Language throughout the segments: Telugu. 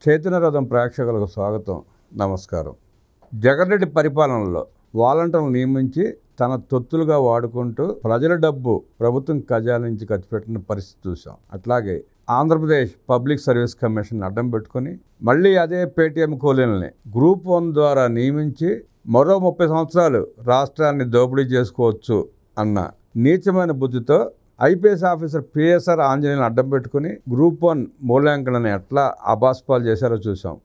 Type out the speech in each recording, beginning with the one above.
చైతన్యరథం ప్రేక్షకులకు స్వాగతం, నమస్కారం. జగన్ రెడ్డి పరిపాలనలో వాలంటీర్లు నియమించి తన తొత్తులుగా వాడుకుంటూ ప్రజల డబ్బు ప్రభుత్వం ఖజానా నుంచి ఖర్చు పెట్టిన పరిస్థితి చూసాం. అట్లాగే ఆంధ్రప్రదేశ్ పబ్లిక్ సర్వీస్ కమిషన్ అడ్డం పెట్టుకుని మళ్ళీ అదే పేటీఎం కూలీలని గ్రూప్ 1 ద్వారా నియమించి మరో 30 సంవత్సరాలు రాష్ట్రాన్ని దోపిడీ చేసుకోవచ్చు అన్న నీచమైన బుద్ధితో ఐపీఎస్ ఆఫీసర్ పిఎస్ఆర్ ఆంజనేయులను అడ్డం పెట్టుకుని గ్రూప్ 1 మూల్యాంకనాన్ని ఎట్లా అబాస్పాలు చేశారో చూసాం.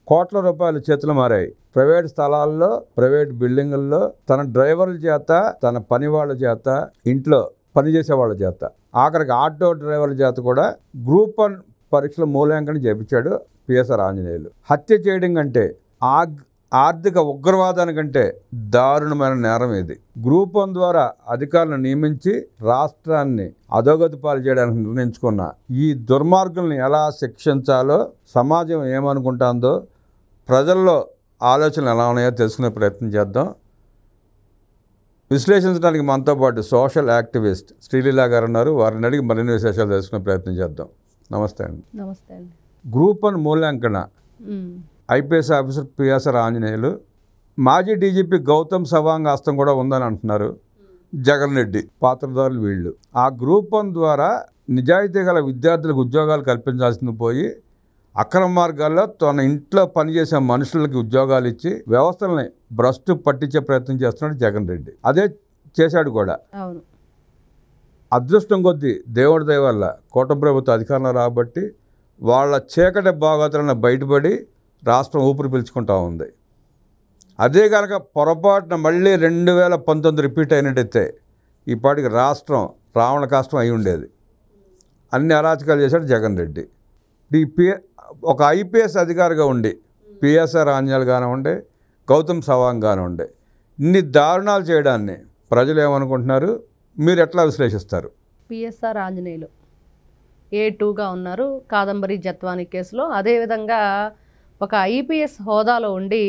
కోట్ల రూపాయలు చేతులు మారాయి. ప్రైవేట్ స్థలాల్లో, ప్రైవేట్ బిల్డింగుల్లో తన డ్రైవర్ల చేత, తన పని వాళ్ళ చేత, ఇంట్లో పనిచేసే వాళ్ళ చేత, ఆఖరికి ఆటో డ్రైవర్ల చేత కూడా గ్రూప్ 1 పరీక్షల మూల్యాంకనం చేపించాడు పిఎస్ఆర్ ఆంజనేయులు. హత్య చేయడం కంటే, ఆర్థిక ఉగ్రవాదానికంటే దారుణమైన నేరం ఇది. గ్రూప్ 1 ద్వారా అధికారులను నియమించి రాష్ట్రాన్ని అధోగతి పాలు చేయడానికి నిర్ణయించుకున్న ఈ దుర్మార్గుల్ని ఎలా శిక్షించాలో, సమాజం ఏమనుకుంటుందో, ప్రజల్లో ఆలోచనలు ఎలా ఉన్నాయో తెలుసుకునే ప్రయత్నం చేద్దాం. విశ్లేషించడానికి మనతో పాటు సోషల్ యాక్టివిస్ట్ శ్రీలీలా గారు ఉన్నారు. వారిని అడిగి మరిన్ని విశేషాలు తెలుసుకునే ప్రయత్నం చేద్దాం. నమస్తే అండి. నమస్తే అండి. గ్రూప్ 1 మూల్యాంకన ఐపీఎస్ ఆఫీసర్ పిఎస్ఆర్ ఆంజనేయులు, మాజీ డీజీపీ గౌతమ్ సవాంగ్ హస్తం కూడా ఉందని అంటున్నారు జగన్ రెడ్డి. పాత్రధారులు వీళ్ళు. ఆ గ్రూప్ 1 ద్వారా నిజాయితీ గల విద్యార్థులకు ఉద్యోగాలు కల్పించాల్సింది పోయి అక్రమ మార్గాల్లో తన ఇంట్లో పనిచేసే మనుషులకి ఉద్యోగాలు ఇచ్చి వ్యవస్థల్ని భ్రష్టు పట్టించే ప్రయత్నం చేస్తున్నాడు జగన్ రెడ్డి. అదే చేశాడు కూడా. అదృష్టం కొద్దీ దేవుడి దయ వల్ల కూటమి ప్రభుత్వ అధికారంలో రాబట్టి వాళ్ళ చీకటి బాగోతులను బయటపడి రాష్ట్రం ఊపిరి పీల్చుకుంటూ ఉంది. అదే కనుక పొరపాటున మళ్ళీ 2019 రిపీట్ అయినట్టయితే ఈ పాటికి రాష్ట్రం రావణ కాష్టం అయి ఉండేది. అన్ని అరాచకాలు చేశాడు జగన్ రెడ్డి. ఒక ఐపీఎస్ అధికారిగా ఉండి పిఎస్ఆర్ ఆంజనేయులు కానివ్వండి, గౌతమ్ సవాంగ్ కానివ్వండి, ఇన్ని దారుణాలు చేయడాన్ని ప్రజలు ఏమనుకుంటున్నారు, మీరు ఎట్లా విశ్లేషిస్తారు? పిఎస్ఆర్ ఆంజనేయులు A2గా ఉన్నారు కాదంబరి జత్వాని కేసులో. అదేవిధంగా ఒక ఐపీఎస్ హోదాలో ఉండి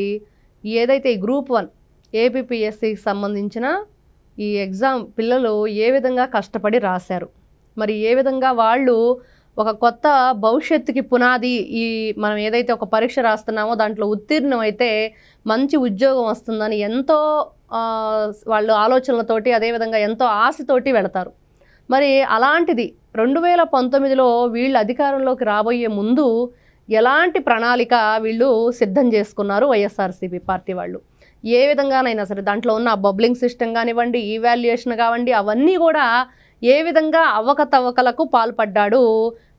ఏదైతే ఈ గ్రూప్ 1 ఏపీపీఎస్సికి సంబంధించిన ఈ ఎగ్జామ్ పిల్లలు ఏ విధంగా కష్టపడి రాశారు, మరి ఏ విధంగా వాళ్ళు ఒక కొత్త భవిష్యత్తుకి పునాది, ఈ మనం ఏదైతే ఒక పరీక్ష రాస్తున్నామో దాంట్లో ఉత్తీర్ణం అయితే మంచి ఉద్యోగం వస్తుందని ఎంతో వాళ్ళు ఆలోచనలతోటి, అదేవిధంగా ఎంతో ఆశతోటి వెళతారు. మరి అలాంటిది 2019లో వీళ్ళు అధికారంలోకి రాబోయే ముందు ఎలాంటి ప్రణాళిక వీళ్ళు సిద్ధం చేసుకున్నారు వైఎస్ఆర్సీపీ పార్టీ వాళ్ళు? ఏ విధంగానైనా సరే దాంట్లో ఉన్న బబ్లింగ్ సిస్టమ్ కానివ్వండి, ఈవాల్యుయేషన్ కావండి, అవన్నీ కూడా ఏ విధంగా అవకతవకలకు పాల్పడ్డాడు.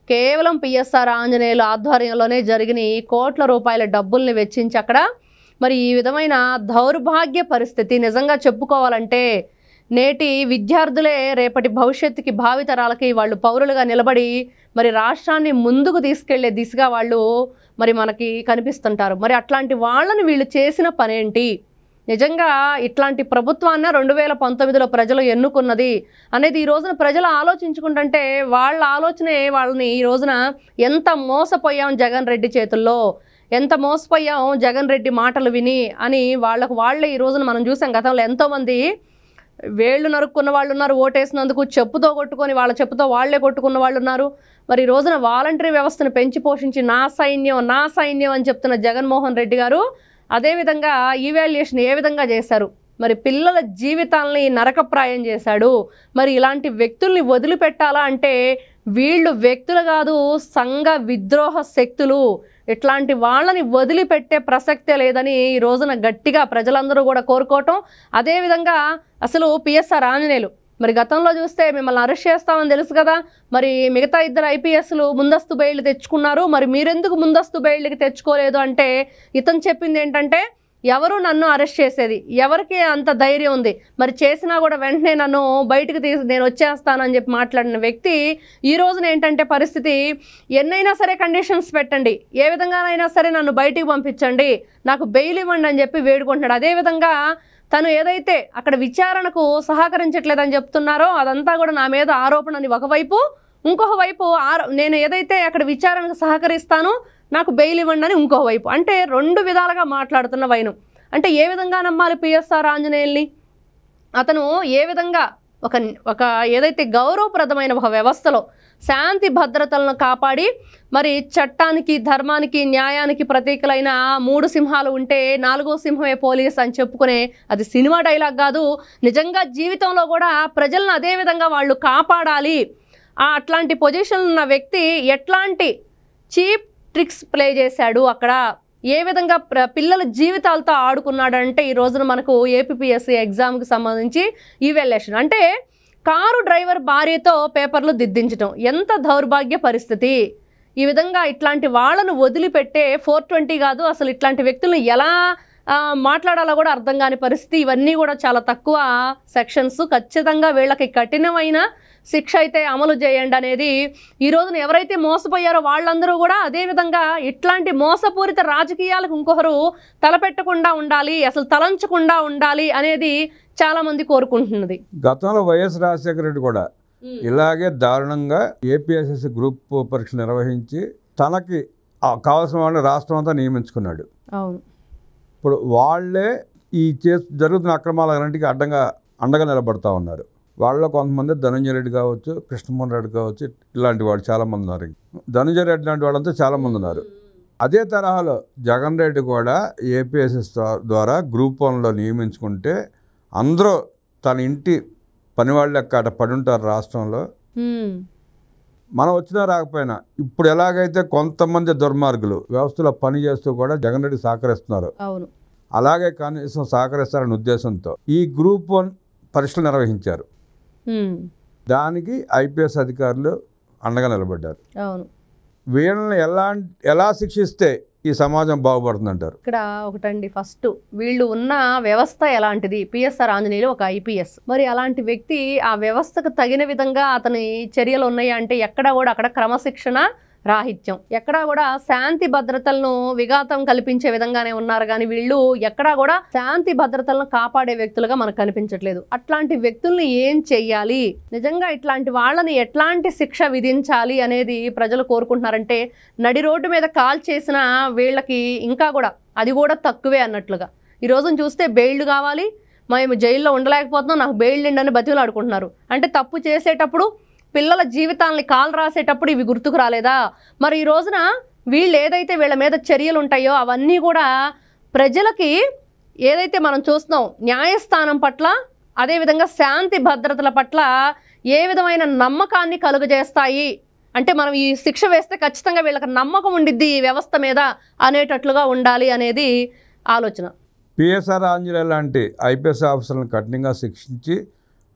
కేవలం పిఎస్ఆర్ ఆంజనేయులు ఆధ్వర్యంలోనే జరిగిన కోట్ల రూపాయల డబ్బుల్ని వెచ్చించి అక్కడ మరి ఈ విధమైన దౌర్భాగ్య పరిస్థితి నిజంగా చెప్పుకోవాలంటే నేటి విద్యార్థులే రేపటి భవిష్యత్తుకి, భావితరాలకి వాళ్ళు పౌరులుగా నిలబడి మరి రాష్ట్రాన్ని ముందుకు తీసుకెళ్లే దిశగా వాళ్ళు మరి మనకి కనిపిస్తుంటారు. మరి అట్లాంటి వాళ్ళని వీళ్ళు చేసిన పనేంటి? నిజంగా ఇట్లాంటి ప్రభుత్వాన్ని 2019లో ప్రజలు ఎన్నుకున్నది అనేది ఈ రోజున ప్రజలు ఆలోచించుకుంటుంటే వాళ్ళ ఆలోచనే వాళ్ళని ఈ రోజున ఎంత మోసపోయాం జగన్ రెడ్డి చేతుల్లో, ఎంత మోసపోయాం జగన్ రెడ్డి మాటలు విని అని వాళ్ళే ఈ రోజున మనం చూసాం. గతంలో ఎంతోమంది వేళ్ళు నరుక్కున్న వాళ్ళు ఉన్నారు, ఓటేసినందుకు చెప్పుతో కొట్టుకొని వాళ్ళ చెప్పుతో వాళ్లే కొట్టుకున్న వాళ్ళు ఉన్నారు. మరి ఈ రోజున వాలంటరీ వ్యవస్థను పెంచి పోషించి నా సైన్యం అని చెప్తున్న జగన్మోహన్ రెడ్డి గారు అదేవిధంగా ఈవాల్యుయేషన్ ఏ విధంగా చేశారు, మరి పిల్లల జీవితాలని నరకప్రాయం చేశాడు. మరి ఇలాంటి వ్యక్తుల్ని వదిలిపెట్టాలా అంటే వీళ్ళు వ్యక్తులు కాదు, సంఘ విద్రోహ శక్తులు. ఇట్లాంటి వాళ్ళని వదిలిపెట్టే ప్రసక్తే లేదని ఈ రోజున గట్టిగా ప్రజలందరూ కూడా కోరుకోవటం. అదేవిధంగా అసలు పిఎస్ఆర్ ఆంజనేయులు మరి గతంలో చూస్తే మిమ్మల్ని అరెస్ట్ చేస్తామని తెలుసు కదా, మరి మిగతా 2 ఐపీఎస్లు ముందస్తు బెయిల్ తెచ్చుకున్నారు, మరి మీరెందుకు ముందస్తు బెయిల్కి తెచ్చుకోలేదు అంటే ఇతను చెప్పింది ఏంటంటే ఎవరు నన్ను అరెస్ట్ చేసేది, ఎవరికి అంత ధైర్యం ఉంది, మరి చేసినా కూడా వెంటనే నన్ను బయటకు నేను వచ్చేస్తానని చెప్పి మాట్లాడిన వ్యక్తి ఈ రోజున ఏంటంటే పరిస్థితి, ఎన్నైనా సరే కండిషన్స్ పెట్టండి, ఏ విధంగానైనా సరే నన్ను బయటికి పంపించండి, నాకు బెయిల్ ఇవ్వండి అని చెప్పి వేడుకుంటున్నాడు. అదేవిధంగా తను ఏదైతే అక్కడ విచారణకు సహకరించట్లేదని చెప్తున్నారో అదంతా కూడా నా మీద ఆరోపణ అని ఒకవైపు, ఇంకొక వైపు నేను ఏదైతే అక్కడ విచారణకు సహకరిస్తానో నాకు బెయిల్ ఇవ్వండి అని ఇంకో వైపు. అంటే 2 విధాలుగా మాట్లాడుతున్న వైనం. అంటే ఏ విధంగా నమ్మాలి పిఎస్ఆర్ ఆంజనేయుల్ని? అతను ఏ విధంగా ఒక ఏదైతే గౌరవప్రదమైన ఒక వ్యవస్థలో శాంతి భద్రతలను కాపాడి మరి చట్టానికి, ధర్మానికి, న్యాయానికి ప్రతీకలైన 3 సింహాలు ఉంటే 4వ సింహమే పోలీస్ అని చెప్పుకునే అది సినిమా డైలాగ్ కాదు, నిజంగా జీవితంలో కూడా ప్రజలను అదే విధంగా వాళ్ళు కాపాడాలి. అట్లాంటి పొజిషన్ ఉన్న వ్యక్తి ఎట్లాంటి చీప్ ట్రిక్స్ ప్లే చేశాడు, అక్కడ ఏ విధంగా పిల్లల జీవితాలతో ఆడుకున్నాడంటే ఈ రోజున మనకు ఏపీపీఎస్సీ ఎగ్జామ్కి సంబంధించి ఈవాల్యుయేషన్ అంటే కారు డ్రైవర్ భార్యతో పేపర్లు దిద్దించడం ఎంత దౌర్భాగ్య పరిస్థితి. ఈ విధంగా ఇట్లాంటి వాళ్ళను వదిలిపెట్టే 420 కాదు, అసలు ఇట్లాంటి వ్యక్తులను ఎలా మాట్లాడాలో కూడా అర్థం కాని పరిస్థితి. ఇవన్నీ కూడా చాలా తక్కువ సెక్షన్స్. ఖచ్చితంగా వీళ్ళకి కఠినమైన శిక్ష అయితే అమలు చేయండి అనేది ఈ రోజున ఎవరైతే మోసపోయారో వాళ్ళందరూ కూడా అదేవిధంగా ఇట్లాంటి మోసపూరిత రాజకీయాలకు ఇంకొకరు తలపెట్టకుండా ఉండాలి, అసలు తలంచకుండా ఉండాలి అనేది చాలామంది కోరుకుంటున్నది. గతంలో వైఎస్ రాజశేఖర రెడ్డి కూడా ఇలాగే దారుణంగా ఏపీఎస్ఎస్సీ గ్రూప్ పరీక్షలు నిర్వహించి తనకి కావాల్సిన వాళ్ళని రాష్ట్రం అంతా నియమించుకున్నాడు. అవును, ఇప్పుడు వాళ్ళే ఈ జరుగుతున్న అక్రమాలన్నింటికి అండగా నిలబడతా ఉన్నారు. వాళ్ళలో కొంతమంది ధనంజయ రెడ్డి కావచ్చు, కృష్ణమోహన్ రెడ్డి కావచ్చు, ఇలాంటి వాళ్ళు చాలామంది ఉన్నారు. ధనంజయ రెడ్డి లాంటి వాళ్ళంతా చాలామంది ఉన్నారు. అదే తరహాలో జగన్ రెడ్డి కూడా ఏపీఎస్ఎస్ ద్వారా గ్రూప్ 1లో నియమించుకుంటే అందరూ తన ఇంటి పనివాళ్ళ లెక్క అట పడి ఉంటారు రాష్ట్రంలో. మనం వచ్చినా రాకపోయినా ఇప్పుడు ఎలాగైతే కొంతమంది దుర్మార్గులు వ్యవస్థలో పని చేస్తూ కూడా జగన్ రెడ్డి సహకరిస్తున్నారు, అవును, అలాగే కనీసం సహకరిస్తారనే ఉద్దేశంతో ఈ గ్రూప్ 1 పరీక్షలు నిర్వహించారు. దానికి ఐపీఎస్ అధికారులు అండగా నిలబడ్డారు. అవును, వీళ్ళని ఎలా శిక్షిస్తే ఈ సమాజం బాగుపడుతుందంటారు? ఇక్కడ ఒకటండి, ఫస్ట్ వీళ్ళు ఉన్న వ్యవస్థ ఎలాంటిది. పిఎస్ఆర్ ఆంజనేయులు ఒక ఐపీఎస్, మరి అలాంటి వ్యక్తి ఆ వ్యవస్థకు తగిన విధంగా అతని చర్యలు ఉన్నాయి అంటే ఎక్కడా కూడా అక్కడ క్రమశిక్షణ రాహిత్యం, ఎక్కడా కూడా శాంతి భద్రతలను విఘాతం కల్పించే విధంగానే ఉన్నారు. కానీ వీళ్ళు ఎక్కడా కూడా శాంతి భద్రతలను కాపాడే వ్యక్తులుగా మనకు కనిపించట్లేదు. అట్లాంటి వ్యక్తుల్ని ఏం చెయ్యాలి, నిజంగా ఇట్లాంటి వాళ్ళని ఎట్లాంటి శిక్ష విధించాలి అనేది ప్రజలు కోరుకుంటున్నారంటే నడి రోడ్డు మీద కాల్ చేసిన వీళ్ళకి ఇంకా కూడా అది కూడా తక్కువే అన్నట్లుగా. ఈ రోజున చూస్తే బెయిల్డ్ కావాలి, మేము జైల్లో ఉండలేకపోతున్నాం, నాకు బెయిల్ అని బతివులు ఆడుకుంటున్నారు. అంటే తప్పు చేసేటప్పుడు పిల్లల జీవితాలని కాలు రాసేటప్పుడు ఇవి గుర్తుకు రాలేదా? మరి ఈ రోజున వీళ్ళు ఏదైతే వీళ్ళ మీద చర్యలు ఉంటాయో అవన్నీ కూడా ప్రజలకి ఏదైతే మనం చూస్తున్నాం న్యాయస్థానం పట్ల, అదేవిధంగా శాంతి భద్రతల పట్ల ఏ విధమైన నమ్మకాన్ని కలుగజేస్తాయి అంటే మనం ఈ శిక్ష వేస్తే ఖచ్చితంగా వీళ్ళకి నమ్మకం ఉండిద్ది ఈ వ్యవస్థ మీద అనేటట్లుగా ఉండాలి అనేది ఆలోచన. పిఎస్ఆర్ ఆంజనేయులు లాంటి ఐపీఎస్ ఆఫీసర్లను కఠినంగా శిక్షించి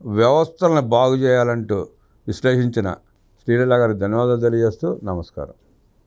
వ్యవస్థలను బాగు చేయాలంటూ విశ్లేషించిన శ్రీలీల గారికి ధన్యవాదాలు తెలియజేస్తూ నమస్కారం.